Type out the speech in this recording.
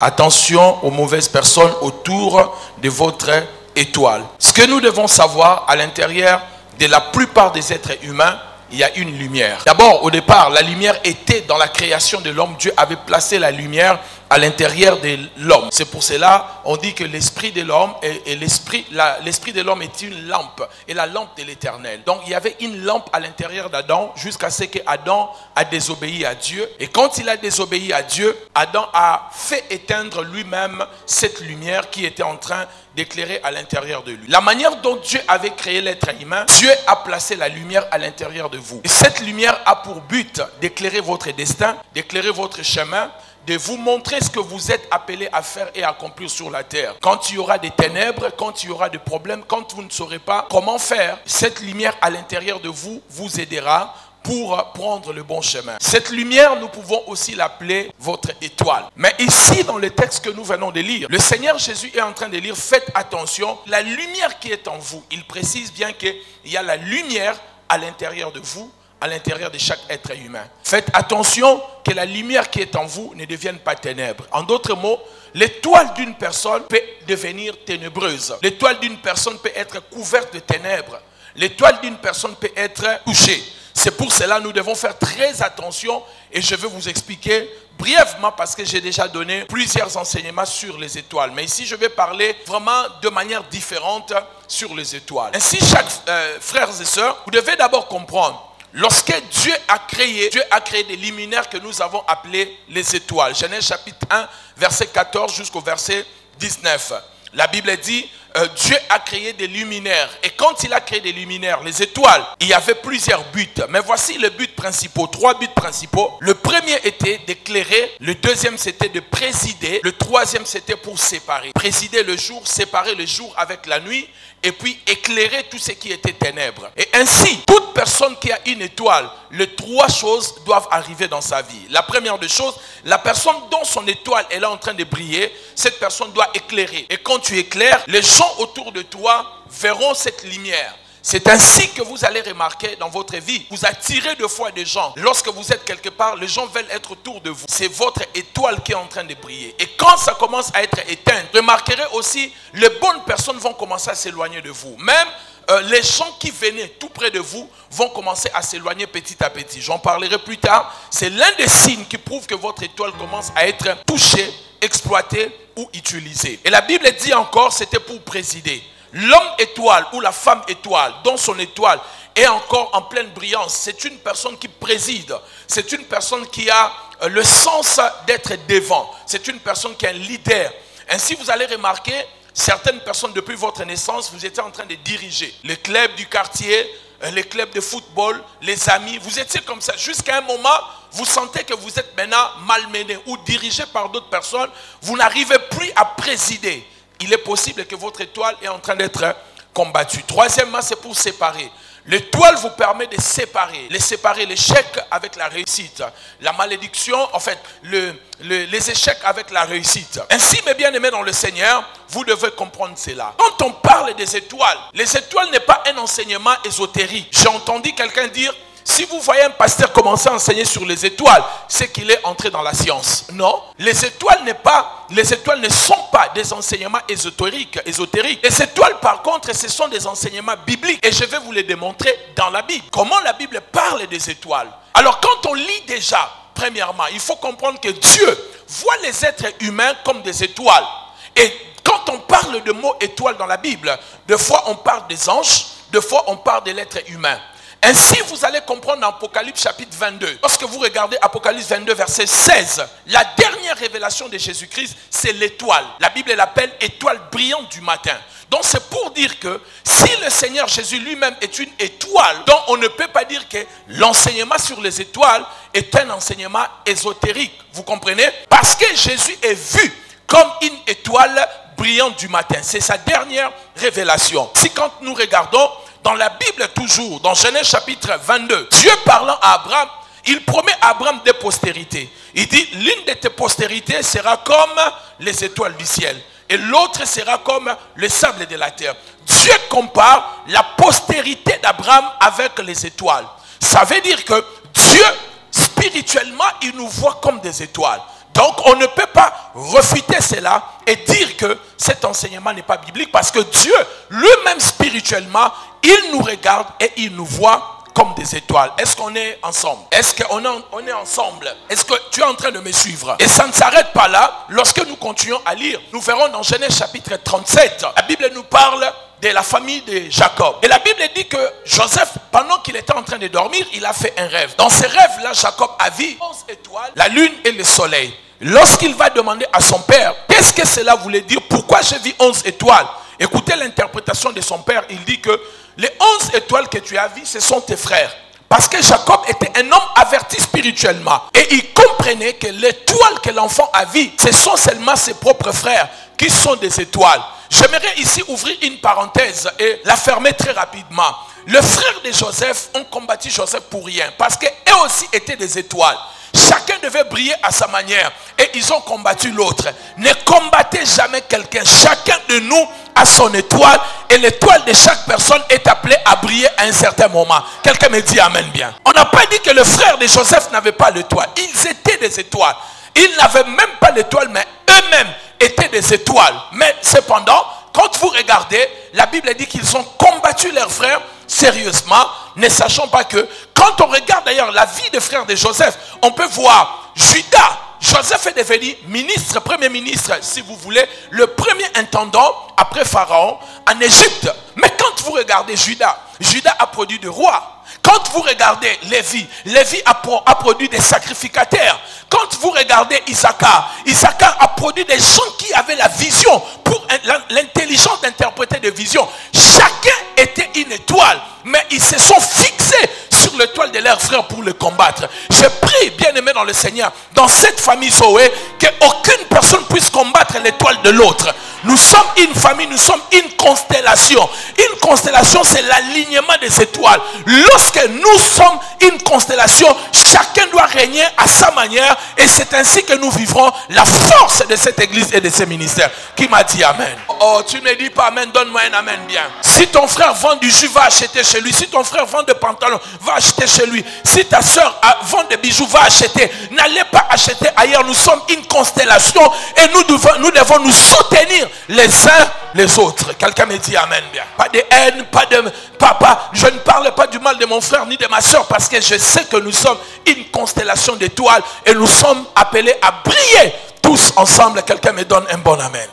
Attention aux mauvaises personnes autour de votre étoile. Ce que nous devons savoir, à l'intérieur de la plupart des êtres humains, il y a une lumière. D'abord, au départ, la lumière était dans la création de l'homme. Dieu avait placé la lumière à l'intérieur de l'homme. C'est pour cela on dit que l'esprit de l'homme l'esprit de l'homme est une lampe, et la lampe de l'Éternel. Donc il y avait une lampe à l'intérieur d'Adam jusqu'à ce qu'Adam a désobéi à Dieu. Et quand il a désobéi à Dieu, Adam a fait éteindre lui-même cette lumière qui était en train d'éclairer à l'intérieur de lui. La manière dont Dieu avait créé l'être humain, Dieu a placé la lumière à l'intérieur de vous. Et cette lumière a pour but d'éclairer votre destin, d'éclairer votre chemin, de vous montrer ce que vous êtes appelés à faire et à accomplir sur la terre. Quand il y aura des ténèbres, quand il y aura des problèmes, quand vous ne saurez pas comment faire, cette lumière à l'intérieur de vous vous aidera pour prendre le bon chemin. Cette lumière, nous pouvons aussi l'appeler votre étoile. Mais ici, dans le texte que nous venons de lire, le Seigneur Jésus est en train de lire, faites attention, la lumière qui est en vous, il précise bien qu'il y a la lumière à l'intérieur de vous, à l'intérieur de chaque être humain. Faites attention que la lumière qui est en vous ne devienne pas ténèbres. En d'autres mots, l'étoile d'une personne peut devenir ténébreuse. L'étoile d'une personne peut être couverte de ténèbres. L'étoile d'une personne peut être touchée. C'est pour cela que nous devons faire très attention, et je vais vous expliquer brièvement parce que j'ai déjà donné plusieurs enseignements sur les étoiles. Mais ici, je vais parler vraiment de manière différente sur les étoiles. Ainsi, chaque frères et sœurs, vous devez d'abord comprendre, lorsque Dieu a créé des luminaires que nous avons appelés les étoiles. Genèse chapitre 1, verset 14 jusqu'au verset 19. La Bible dit, Dieu a créé des luminaires. Et quand il a créé des luminaires, les étoiles, il y avait plusieurs buts. Mais voici les buts principaux, 3 buts principaux. Le premier était d'éclairer. Le deuxième, c'était de présider. Le troisième, c'était pour séparer. Présider le jour, séparer le jour avec la nuit. Et puis éclairer tout ce qui était ténèbres. Et ainsi, toute personne qui a une étoile, les 3 choses doivent arriver dans sa vie. La première des choses, la personne dont son étoile est là en train de briller, cette personne doit éclairer. Et quand tu éclaires, les gens autour de toi verront cette lumière. C'est ainsi que vous allez remarquer dans votre vie, vous attirez deux fois des gens. Lorsque vous êtes quelque part, les gens veulent être autour de vous. C'est votre étoile qui est en train de briller. Et quand ça commence à être éteint, remarquerez aussi, les bonnes personnes vont commencer à s'éloigner de vous. Même les gens qui venaient tout près de vous vont commencer à s'éloigner petit à petit. J'en parlerai plus tard. C'est l'un des signes qui prouve que votre étoile commence à être touchée, exploitée ou utilisée. Et la Bible dit encore, c'était pour présider. L'homme étoile ou la femme étoile, dont son étoile est encore en pleine brillance, c'est une personne qui préside. C'est une personne qui a le sens d'être devant. C'est une personne qui est un leader. Ainsi, vous allez remarquer, certaines personnes, depuis votre naissance, vous étiez en train de diriger. Les clubs du quartier, les clubs de football, les amis, vous étiez comme ça. Jusqu'à un moment, vous sentez que vous êtes maintenant malmené ou dirigé par d'autres personnes. Vous n'arrivez plus à présider. Il est possible que votre étoile est en train d'être combattue. Troisièmement, c'est pour séparer. L'étoile vous permet de séparer l'échec avec la réussite. La malédiction, en fait, les échecs avec la réussite. Ainsi, mes bien-aimés dans le Seigneur, vous devez comprendre cela. Quand on parle des étoiles, les étoiles n'est pas un enseignement ésotérique. J'ai entendu quelqu'un dire, si vous voyez un pasteur commencer à enseigner sur les étoiles, c'est qu'il est entré dans la science. Non, les étoiles ne sont pas des enseignements ésotériques. Les étoiles, par contre, ce sont des enseignements bibliques. Et je vais vous les démontrer dans la Bible. Comment la Bible parle des étoiles. Alors, quand on lit déjà, premièrement, il faut comprendre que Dieu voit les êtres humains comme des étoiles. Et quand on parle de mots étoiles dans la Bible, des fois on parle des anges, des fois on parle de l'être humain. Ainsi, vous allez comprendre dans Apocalypse chapitre 22. Lorsque vous regardez Apocalypse 22, verset 16, la dernière révélation de Jésus-Christ, c'est l'étoile. La Bible l'appelle étoile brillante du matin. Donc c'est pour dire que si le Seigneur Jésus lui-même est une étoile, donc on ne peut pas dire que l'enseignement sur les étoiles est un enseignement ésotérique. Vous comprenez? Parce que Jésus est vu comme une étoile brillante du matin. C'est sa dernière révélation. Si quand nous regardons dans la Bible toujours, dans Genèse chapitre 22, Dieu parlant à Abraham, il promet à Abraham des postérités. Il dit, l'une de tes postérités sera comme les étoiles du ciel. Et l'autre sera comme le sable de la terre. Dieu compare la postérité d'Abraham avec les étoiles. Ça veut dire que Dieu, spirituellement, il nous voit comme des étoiles. Donc on ne peut pas refuter cela et dire que cet enseignement n'est pas biblique parce que Dieu lui-même spirituellement, il nous regarde et il nous voit comme des étoiles. Est-ce qu'on est ensemble? Est-ce qu'on est ensemble? Est-ce que tu es en train de me suivre? Et ça ne s'arrête pas là. Lorsque nous continuons à lire, nous verrons dans Genèse chapitre 37, la Bible nous parle de la famille de Jacob. Et la Bible dit que Joseph, pendant qu'il était en train de dormir, il a fait un rêve. Dans ce rêve-là, Jacob a vu 11 étoiles, la lune et le soleil. Lorsqu'il va demander à son père, qu'est-ce que cela voulait dire? Pourquoi j'ai vu 11 étoiles? Écoutez l'interprétation de son père. Il dit que les 11 étoiles que tu as vues, ce sont tes frères. Parce que Jacob était un homme averti spirituellement. Et il comprenait que l'étoile que l'enfant a vue, ce sont seulement ses propres frères qui sont des étoiles. J'aimerais ici ouvrir une parenthèse et la fermer très rapidement. Les frères de Joseph ont combattu Joseph pour rien. Parce qu'eux aussi étaient des étoiles. Chacun devait briller à sa manière. Et ils ont combattu l'autre. Ne combattez jamais quelqu'un. Chacun de nous a son étoile. Et l'étoile de chaque personne est appelée à briller à un certain moment. Quelqu'un me dit amen bien. On n'a pas dit que le frère de Joseph n'avait pas l'étoile. Ils étaient des étoiles. Ils n'avaient même pas l'étoile, mais eux-mêmes étaient des étoiles. Mais cependant, quand vous regardez, la Bible dit qu'ils ont combattu leurs frères sérieusement, ne sachant pas que, quand on regarde d'ailleurs la vie des frères de Joseph, on peut voir Judas. Joseph est devenu ministre, premier ministre, si vous voulez, le premier intendant après Pharaon en Égypte. Mais quand vous regardez Judas, Judas a produit des rois. Quand vous regardez Lévi, Lévi a produit des sacrificateurs. Quand vous regardez Issachar, Issachar a produit des gens qui avaient la vision, pour l'intelligence d'interpréter des visions. Chacun était une étoile, mais ils se sont fixés sur l'étoile de leurs frères pour le combattre. Je prie, bien-aimé dans le Seigneur, dans cette famille Zoé, qu'aucune personne puisse combattre l'étoile de l'autre. Nous sommes une famille, nous sommes une constellation. Une constellation, c'est l'alignement des étoiles. Lorsque nous sommes une constellation, chacun doit régner à sa manière et c'est ainsi que nous vivrons la force de cette église et de ces ministères. Qui m'a dit amen? Oh, tu ne dis pas amen, donne-moi un amen bien. Si ton frère vend du jus, va acheter chez lui. Si ton frère vend des pantalons, va acheter chez lui. Si ta soeur vend des bijoux, va acheter. N'allez pas acheter ailleurs. Nous sommes une constellation et nous devons nous soutenir les uns les autres. Quelqu'un me dit amen bien. Pas de haine, pas de papa. Je ne parle pas du mal de mon frère ni de ma soeur parce que je sais que nous sommes une constellation d'étoiles et nous sommes appelés à briller tous ensemble. Quelqu'un me donne un bon amen.